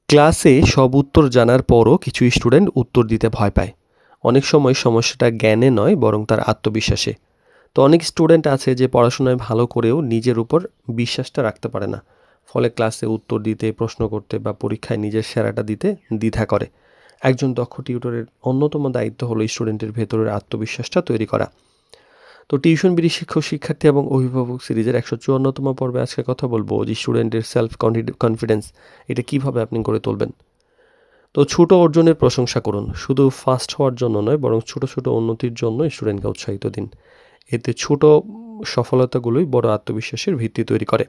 ক্লাসে সব উত্তর জানার পরও কিছু স্টুডেন্ট উত্তর দিতে ভয় পায়। অনেক সময় সমস্যাটা জ্ঞানে নয় বরং তার আত্মবিশ্বাসে। তো অনেক স্টুডেন্ট আছে যে পড়াশোনায় ভালো করেও নিজের উপর বিশ্বাসটা রাখতে পারে না। ফলে ক্লাসে উত্তর দিতে, প্রশ্ন করতে বা পরীক্ষায় নিজের সেরাটা দিতে দ্বিধা করে। একজন দক্ষ টিউটরের অন্যতম দায়িত্ব হলো স্টুডেন্টের ভেতরের আত্মবিশ্বাসটা তৈরি করা। তো টিউশন বিড়ি শিক্ষক, শিক্ষার্থী এবং অভিভাবক সিরিজের 154তম পর্বে আজকে কথা বলবো যে স্টুডেন্টের সেলফ কনফিডেন্স এটা কিভাবে আপনি গড়ে তুলবেন। তো ছোট অর্জনের প্রশংসা করুন, শুধু ফার্স্ট হওয়ার জন্য নয় বরং ছোট ছোট উন্নতির জন্য স্টুডেন্টকে উৎসাহিত দিন। এতে ছোট সফলতাগুলোই বড় আত্মবিশ্বাসের ভিত্তি তৈরি করে।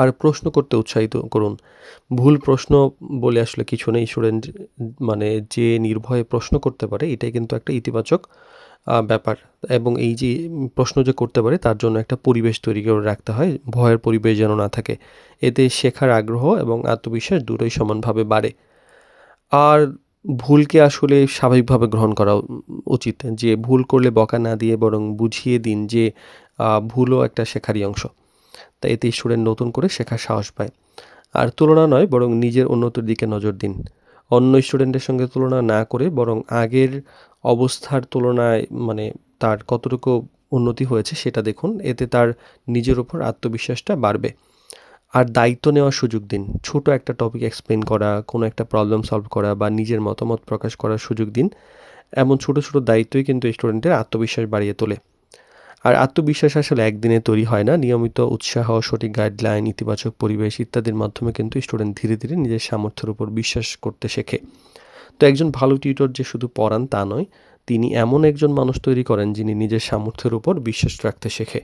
আর প্রশ্ন করতে উৎসাহিত করুন। ভুল প্রশ্ন বলে আসলে কিছু নেই। স্টুডেন্ট মানে যে নির্ভয়ে প্রশ্ন করতে পারে এটাই কিন্তু একটা ইতিবাচক ব্যাপার। এবং এই যে প্রশ্ন যে করতে পারে তার জন্য একটা পরিবেশ তৈরি করে রাখতে হয়, ভয়ের পরিবেশ যেন না থাকে। এতে শেখার আগ্রহ এবং আত্মবিশ্বাস দুটোই সমানভাবে বাড়ে। আর ভুলকে আসলে স্বাভাবিকভাবে গ্রহণ করা উচিত। যে ভুল করলে বকা না দিয়ে বরং বুঝিয়ে দিন যে ভুলও একটা শেখারই অংশ। তাই এতে স্টুডেন্ট নতুন করে শেখার সাহস পায়। আর তুলনা নয় বরং নিজের উন্নতির দিকে নজর দিন। অন্য স্টুডেন্টের সঙ্গে তুলনা না করে বরং আগের অবস্থার তুলনায় তার কতটুকু উন্নতি হয়েছে সেটা দেখুন। এতে তার নিজের উপর আত্মবিশ্বাসটা বাড়বে। আর দায়িত্ব নেওয়ার সুযোগ দিন। ছোট একটা টপিক এক্সপ্লেন করা, কোনো একটা প্রবলেম সলভ করা বা নিজের মতামত প্রকাশ করার সুযোগ দিন। এমন ছোট ছোট দায়িত্বই কিন্তু স্টুডেন্টের আত্মবিশ্বাস বাড়িয়ে তোলে। আর আত্মবিশ্বাস আসলে একদিনে তৈরি হয় না। নিয়মিত উৎসাহ, সঠিক গাইডলাইন, ইতিবাচক পরিবেশ ইত্যাদির মাধ্যমে কিন্তু স্টুডেন্ট ধীরে ধীরে নিজের সামর্থ্যের উপর বিশ্বাস করতে শেখে। তো একজন ভালো টিউটর যে শুধু পড়ান তা নয়, তিনি এমন একজন মানুষ তৈরি করেন যিনি নিজের সামর্থ্যের উপর বিশ্বাস রাখতে শেখে।